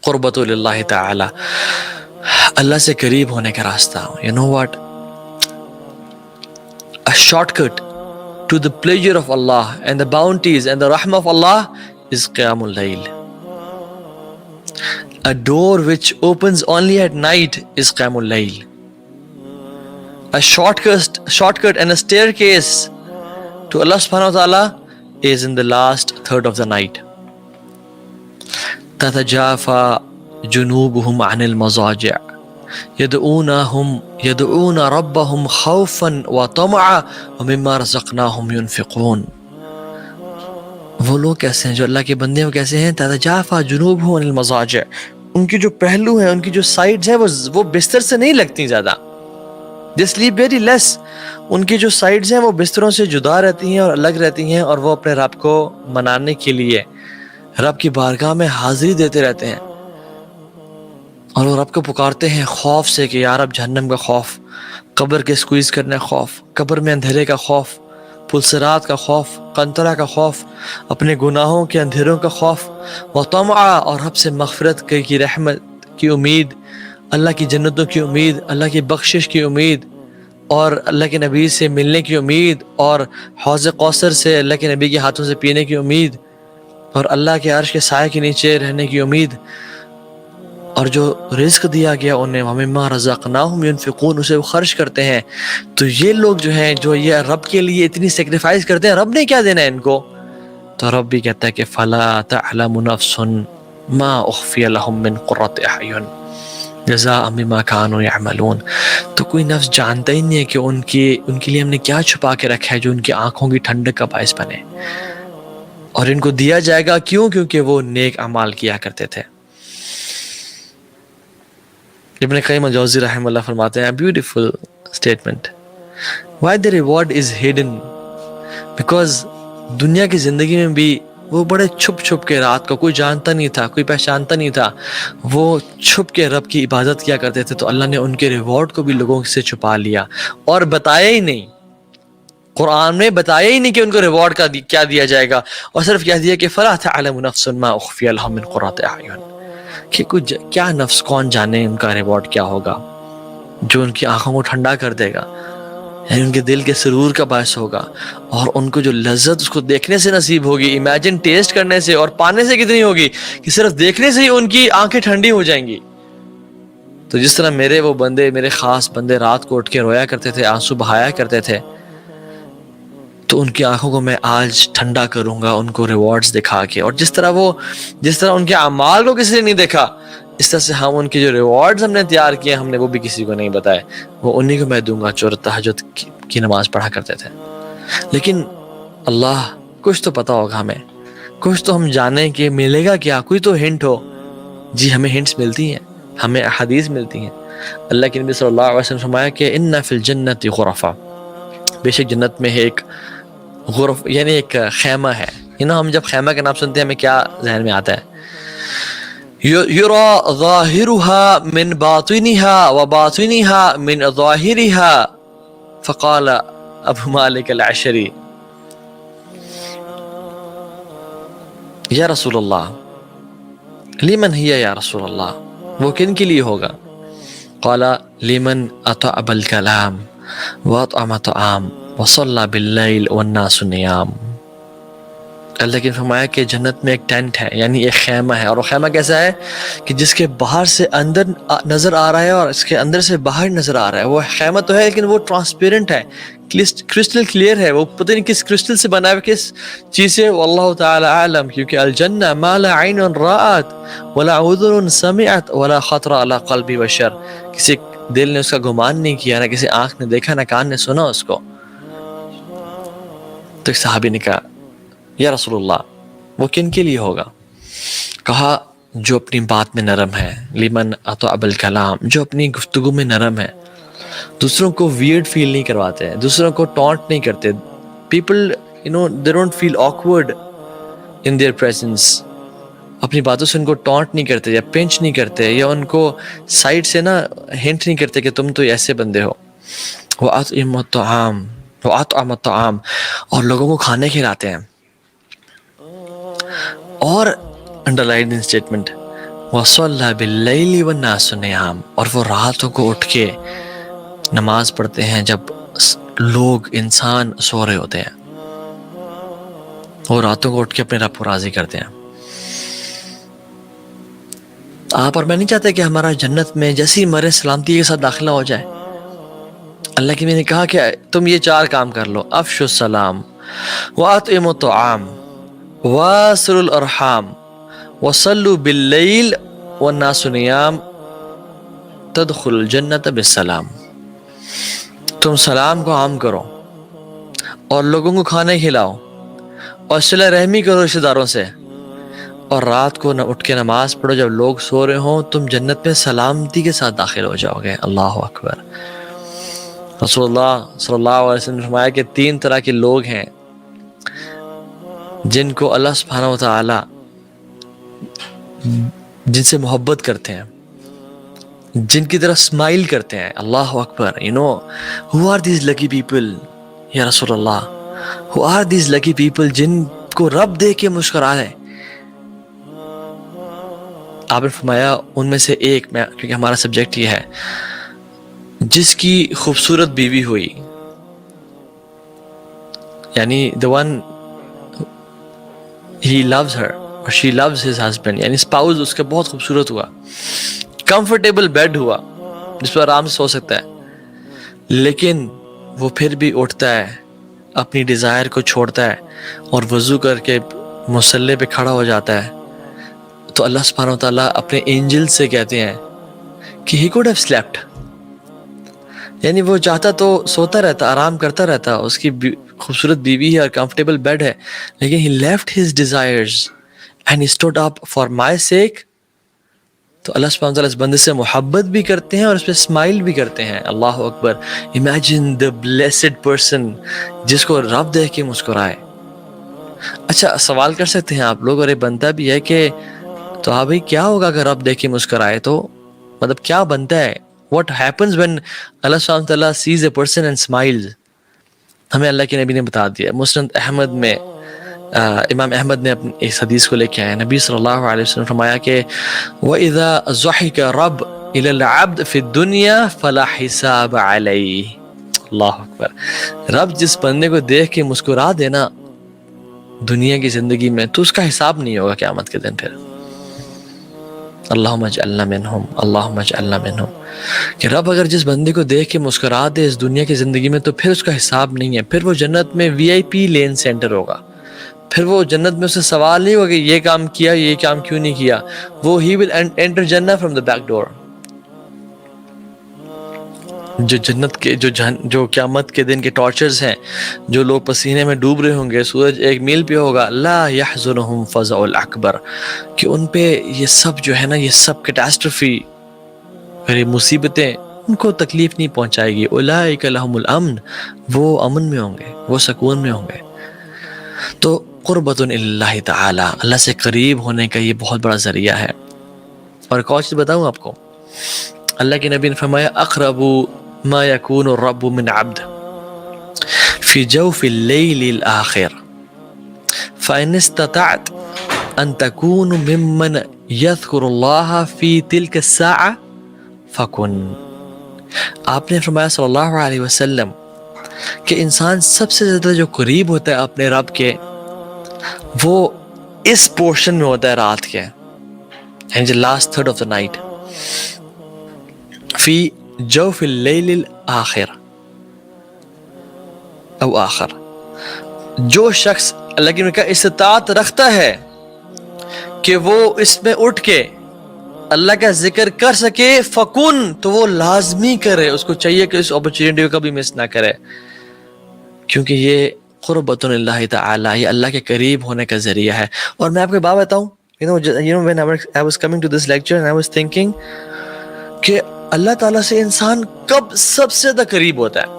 قربت للہ تعالی، اللہ سے قریب ہونے کا راستہ. You know what? A shortcut to the pleasure of Allah and the bounties and the rahmah of Allah is Qiyamul Layl. A door which opens only at night is Qiyamul Layl. A shortcut and a staircase to Allah subhanahu wa ta'ala is in the last third of the night. تتجافى جنوبهم عن المضاجع يدعون ربهم خوفا وطمعا ومما رزقناهم ينفقون. وہ لوگ کیسے ہیں جو اللہ کے بندے ہیں، وہ کیسے ہیں؟ تتجافى جنوبهم عن المضاجع، ان کی جو پہلو ہیں، ان کی جو سائڈز ہیں وہ بستر سے نہیں لگتی زیادہ. They sleep very less. ان کی جو سائڈز ہیں وہ بستروں سے جدا رہتی ہیں اور الگ رہتی ہیں، اور وہ اپنے رب کو منانے کے لیے رب کی بارگاہ میں حاضری دیتے رہتے ہیں، اور وہ رب کو پکارتے ہیں خوف سے کہ یا رب جہنم کا خوف، قبر کے سکویز کرنے کا خوف، قبر میں اندھیرے کا خوف، پلسرات کا خوف، قنطرہ کا خوف، اپنے گناہوں کے اندھیروں کا خوف، وطمعا، اور رب سے مغفرت کی رحمت کی امید، اللہ کی جنتوں کی امید، اللہ کی بخشش کی امید، اور اللہ کے نبی سے ملنے کی امید، اور حوض کوثر سے اللہ کے نبی کے ہاتھوں سے پینے کی امید، اور اللہ کے عرش کے سائے کے نیچے رہنے کی امید، اور جو رزق دیا گیا انہیں وَمِمَّا رَزَقْنَاهُمْ يُنْفِقُونَ، اسے وہ خرچ کرتے ہیں. تو یہ لوگ جو ہیں جو یہ رب کے لیے اتنی سیکریفائز کرتے ہیں، رب نے کیا دینا ہے ان کو؟ تو رب بھی کہتا ہے کہ فَلَا تَعْلَمُ نَفْسٌ مَا أُخْفِيَ لَهُم مِّن قُرَّةِ أَعْيُنٍ جَزَاءً بِمَا كَانُوا يَعْمَلُونَ. تو کوئی نفس جانتا ہی نہیں ہے کہ ان کے لیے ہم نے کیا چھپا کے رکھا ہے جو ان کی آنکھوں کی ٹھنڈک کا باعث بنے، اور ان کو دیا جائے گا. کیوں؟ کیونکہ وہ نیک اعمال کیا کرتے تھے. ابن قیم الجوزی رحمہ اللہ فرماتے ہیں beautiful statement, why the reward is hidden, because دنیا کی زندگی میں بھی وہ بڑے چھپ کے، رات کو کوئی جانتا نہیں تھا، کوئی پہچانتا نہیں تھا، وہ چھپ کے رب کی عبادت کیا کرتے تھے. تو اللہ نے ان کے ریوارڈ کو بھی لوگوں سے چھپا لیا اور بتایا ہی نہیں. قرآن میں بتایا ہی نہیں کہ ان کو ریوارڈ کا کیا دیا جائے گا، اور صرف کہہ دیا کہ فَلَا تَعْلَمُ نَفْسٌ مَا أُخْفِيَ لَهُم مِّن قُرَّةِ أَعْيُنٍ، کہ کچھ کیا نفس کون جانے ان کا ریوارڈ کیا ہوگا جو ان کی آنکھوں کو ٹھنڈا کر دے گا، یعنی ان کے دل کے سرور کا باعث ہوگا، اور ان کو جو لذت اس کو دیکھنے سے نصیب ہوگی، امیجن ٹیسٹ کرنے سے اور پانے سے کتنی ہوگی کہ صرف دیکھنے سے ہی ان کی آنکھیں ٹھنڈی ہو جائیں گی. تو جس طرح میرے خاص بندے رات کو اٹھ کے رویا کرتے تھے، آنسو بہایا کرتے تھے، تو ان کی آنکھوں کو میں آج ٹھنڈا کروں گا ان کو ریوارڈز دکھا کے. اور جس طرح ان کے اعمال کو کسی نے نہیں دیکھا، اس طرح سے ہم ان کے جو ریوارڈز ہم نے تیار کیے ہم نے وہ بھی کسی کو نہیں بتائے، وہ انہی کو میں دوں گا جو تہجد کی نماز پڑھا کرتے تھے. لیکن اللہ کچھ تو پتا ہوگا ہمیں، کچھ تو ہم جانیں کہ ملے گا کیا، کوئی تو ہنٹ ہو. جی ہمیں ہنٹس ملتی ہیں، ہمیں احادیث ملتی ہیں. اللہ کے نبی صلی اللہ علیہ وسلم فرمایا کہ ان فی الجنت غرفا، بے شک جنت میں ایک غرف یعنی ایک خیمہ ہے. ہم جب خیمہ کا نام سنتے ہیں ہمیں کیا ذہن میں آتا ہے؟ یرا ظاہرها من باطنها وباطنها من ظاہرها. فقال ابو مالک العشری یا رسول اللہ لمن ہی یا رسول اللہ، وہ کن کے لیے ہوگا؟ قال لمن اطعب الکلام واطعم طعام وصلى باللیل والناس نیام. اللہ نے فرمایا کہ جنت میں ایک ٹینٹ ہے، یعنی ایک خیمہ ہے، اور وہ خیمہ کیسا ہے کہ جس کے باہر سے اندر نظر آ رہا ہے اور اس کے اندر سے باہر نظر آ رہا ہے. وہ خیمہ تو ہے لیکن وہ ٹرانسپیرنٹ ہے، کرسٹل کلیئر ہے. وہ پتہ نہیں کس کرسٹل سے بنا ہے، کس چیز سے، واللہ تعالی عالم. کیونکہ الجنہ ما لا عین رأت ولا اذن سمعت ولا خطر علی قلب بشر، کسی دل نے اس کا گمان نہیں کیا، نہ کسی آنکھ نے دیکھا، نہ کان نے سنا اس کو. تو ایک صحابی نے کہا یا رسول اللہ وہ کن کے لیے ہوگا؟ کہا جو اپنی بات میں نرم ہے، لمن اطعب الکلام، جو اپنی گفتگو میں نرم ہے، دوسروں کو ویئرڈ فیل نہیں کرواتے ہیں، دوسروں کو ٹونٹ نہیں کرتے. People they don't feel awkward in their presence. اپنی باتوں سے ان کو ٹونٹ نہیں کرتے یا پنچ نہیں کرتے یا ان کو سائڈ سے نا ہنٹ نہیں کرتے کہ تم تو ایسے بندے ہو. وَأَطْعِمُ الطَّعَامَ وَأَطْعَمَ الطَّعَامَ، اور لوگوں کو کھانے کھلاتے ہیں. اور انڈر لائن اسٹیٹمنٹ وَصَلَّى بِاللَّيْلِ وَالنَّاسُ نِيَامٌ، اور وہ راتوں کو اٹھ کے نماز پڑھتے ہیں جب لوگ انسان سو رہے ہوتے ہیں، وہ راتوں کو اٹھ کے اپنے رب کو راضی کرتے ہیں۔ آپ اور میں نہیں چاہتے کہ ہمارا جنت میں جیسی ہی مرے سلامتی کے ساتھ داخلہ ہو جائے۔ اللہ کی میں نے کہا کہ تم یہ 4 کام کر لو، افشوا السلام وَأَطْعِمُوا الطَّعَامَ وَاصِلُوا الْأَرْحَامَ وَصَلُّوا بِاللَّيْلِ وَالنَّاسُ نِيَامٌ تَدْخُلُوا الْجَنَّةَ بِالسَّلَامِ۔ تم سلام کو عام کرو اور لوگوں کو کھانا کھلاؤ اور صلہ رحمی کرو رشتہ داروں سے، اور رات کو نہ اٹھ کے نماز پڑھو جب لوگ سو رہے ہوں، تم جنت میں سلامتی کے ساتھ داخل ہو جاؤ گے۔ اللہ اکبر۔ رسول اللہ صلی اللہ علیہ وسلم نے فرمایا کہ 3 طرح کے لوگ ہیں جن کو اللہ سبحانہ و تعالی جن سے محبت کرتے ہیں، جن کی طرف اسمائل کرتے ہیں۔ اللہ اکبر۔ who are these lucky people یا رسول اللہ؟ who are these lucky people جن کو رب دیکھ کے مسکرائے؟ آپ نے فرمایا ان میں سے ایک، میں کیونکہ ہمارا سبجیکٹ یہ ہے، جس کی خوبصورت بیوی ہوئی، یعنی the one he loves her or she loves his husband، یعنی اسپاؤز اس کا بہت خوبصورت ہوا، کمفرٹیبل بیڈ ہوا جس پر آرام سے سو سکتا ہے، لیکن وہ پھر بھی اٹھتا ہے، اپنی ڈیزائر کو چھوڑتا ہے اور وضو کر کے مصلی پہ کھڑا ہو جاتا ہے، تو اللہ سبحانہ و تعالیٰ اپنے اینجل سے کہتے ہیں کہ he could have slept، یعنی وہ چاہتا تو سوتا رہتا، آرام کرتا رہتا، اس کی خوبصورت بیوی ہے اور کمفرٹیبل بیڈ ہے، لیکن he left his desires and he stood up for my sake۔ تو اللہ سبحانہ وتعالیٰ اس بندے سے محبت بھی کرتے ہیں اور اس پہ اسمائل بھی کرتے ہیں۔ اللہ اکبر۔ Imagine the blessed person جس کو رب دیکھ کے مسکرائے۔ اچھا سوال کر سکتے ہیں آپ لوگ، اور یہ بنتا بھی ہے کہ تو ہاں بھائی کیا ہوگا اگر رب دیکھ کے مسکرائے؟ تو مطلب کیا بنتا ہے؟ What happens when Allah سبحانہ وتعالیٰ sees a person and smiles؟ ہمیں اللہ کے نبی نے بتا دیا۔ مسند احمد میں امام احمد نے اپنی اس حدیث کو لے کے آئے، نبی صلی اللہ علیہ وسلم فرمایا کہ وَإِذَا ضَحِكَ رَبْ إِلَى الْعَبْدِ فِي الدُّنْيَا فَلَا حِسَابَ عَلَيْهِ۔ اللہ اکبر۔ رب جس بندے کو دیکھ کے مسکرا دینا دنیا کی زندگی میں، تو اس کا حساب نہیں ہوگا قیامت کے دن۔ پھر اللہم اجعلنا منہم، اللہم اجعلنا منہم، کہ رب اگر جس بندے کو دیکھ کے مسکرا دے اس دنیا کی زندگی میں، تو پھر اس کا حساب نہیں ہے، پھر وہ جنت میں VIP لین سینٹر ہوگا، پھر وہ جنت میں اسے سوال نہیں ہوگا کہ یہ کام کیا، یہ کام کیوں نہیں کیا، وہ he will enter Jannah from the back door۔ جو جنت کے جو قیامت کے دن کے ٹارچرز ہیں، جو لوگ پسینے میں ڈوب رہے ہوں گے، سورج 1 میل پہ ہوگا، لا يحزنهم فزع الاکبر، کہ ان پہ یہ سب جو ہے نا، یہ سب کیٹاسٹرفی اور یہ مصیبتیں ان کو تکلیف نہیں پہنچائے گی۔ اولئک لهم الامن، وہ امن میں ہوں گے، وہ سکون میں ہوں گے۔ تو قربۃ اللہ تعالی، اللہ سے قریب ہونے کا یہ بہت بڑا ذریعہ ہے۔ اور ایک اور چیز بتاؤں آپ کو، اللہ کے نبی نے فرمایا اقرب ما يكون الرب من عبد في جوف الليل الآخر فإن استطعت أن تكون ممن يذكر الله في تلك الساعة فكن۔ آپ نے فرمایا صلی اللہ علیہ وسلم کہ انسان سب سے زیادہ جو قریب ہوتا ہے اپنے رب کے، وہ اس پورشن میں ہوتا ہے رات کے، یعنی last third of the night, فی جوف اللیل الآخر او آخر۔ جو شخص اللہ کی کہا استطاعت رکھتا ہے کہ وہ اس میں اٹھ کے اللہ کا ذکر کر سکے، فکن، تو وہ لازمی کرے، اس کو چاہیے کہ اس اپرچونٹی کو کبھی مس نہ کرے، کیونکہ یہ قربۃ اللہ تعالی، یہ اللہ کے قریب ہونے کا ذریعہ ہے۔ اور میں آپ کو بات بتاؤں، when I was coming to this lecture and I was thinking کہ اللہ تعالیٰ سے انسان کب سب سے زیادہ قریب ہوتا ہے،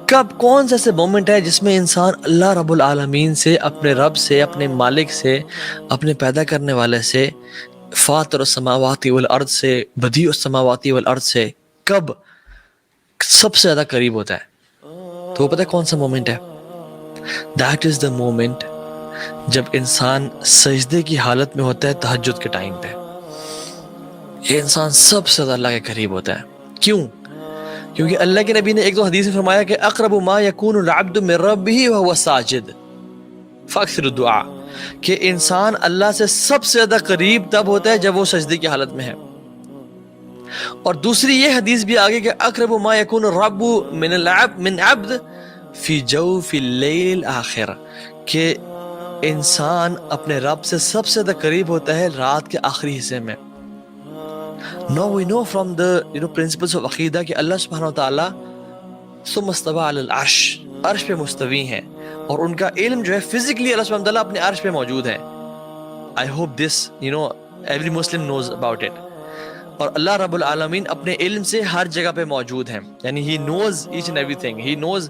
کب کون سا ایسے مومنٹ ہے جس میں انسان اللہ رب العالمین سے، اپنے رب سے، اپنے مالک سے، اپنے پیدا کرنے والے سے، فاطر السماوات والارض سے، بدیع السماوات والارض سے کب سب سے زیادہ قریب ہوتا ہے؟ تو وہ پتہ کون سا مومنٹ ہے؟ That is the moment جب انسان سجدے کی حالت میں ہوتا ہے تہجد کے ٹائم پہ۔ یہ انسان سب سے زیادہ اللہ کے قریب ہوتا ہے. کیوں؟ کیونکہ اللہ کے نبی نے ایک دو حدیث میں فرمایا کہ اقرب ما یکون العبد من ربہ وهو ساجد فاکثر الدعاء، کہ انسان اللہ سے سب سے زیادہ قریب تب ہوتا ہے جب وہ سجدے کی حالت میں ہے. اور دوسری یہ حدیث بھی آگے کہ اقرب ما یکون الرب من عبد فی جوف اللیل الاخر، کہ انسان اپنے رب سے سب سے زیادہ قریب ہوتا ہے رات کے آخری حصے میں. Now we know from the principles of عقیدہ کہ اللہ سبحانہ و تعالیٰ ثم استوى علی العرش، عرش پہ مستوی ہیں، اور ان کا علم جو ہے فزیکلی اللہ سبحانہ و تعالیٰ اپنے عرش پہ موجود ہے. I hope this every Muslim knows about it. اور اللہ رب العالمین اپنے علم سے ہر جگہ پہ موجود ہیں، یعنی he knows each and everything. He knows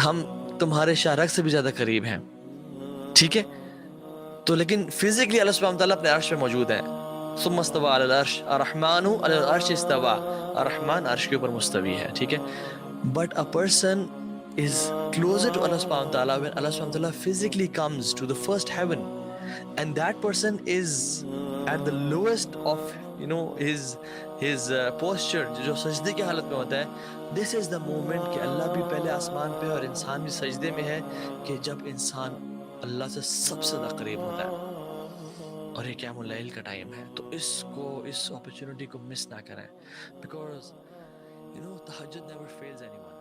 ہم تمہارے شارک سے بھی زیادہ قریب ہیں، ٹھیک ہے؟ تو لیکن فزیکلی اللہ سبحانہ وتعالیٰ اپنے عرش پہ موجود ہے. ثم استوى علی العرش الرحمن علی العرش استوى، الرحمن عرش کے اوپر مستوی ہے، ٹھیک ہے؟ But a person is closer to Allah subhanahu wa ta'ala when Allah subhanahu wa ta'ala physically comes to the first heaven, and that person is at the lowest of his posture، جو سجدے کی حالت میں ہوتا ہے. This is the moment کہ اللہ بھی پہلے آسمان پہ اور انسان بھی سجدے میں ہے، کہ جب انسان اللہ سے سب سے زیادہ قریب ہوتا ہے، اور یہ قیام اللیل کا ٹائم ہے. تو اس اپرچونٹی کو مس نہ کریں، بیکاز تہجد never fails anyone.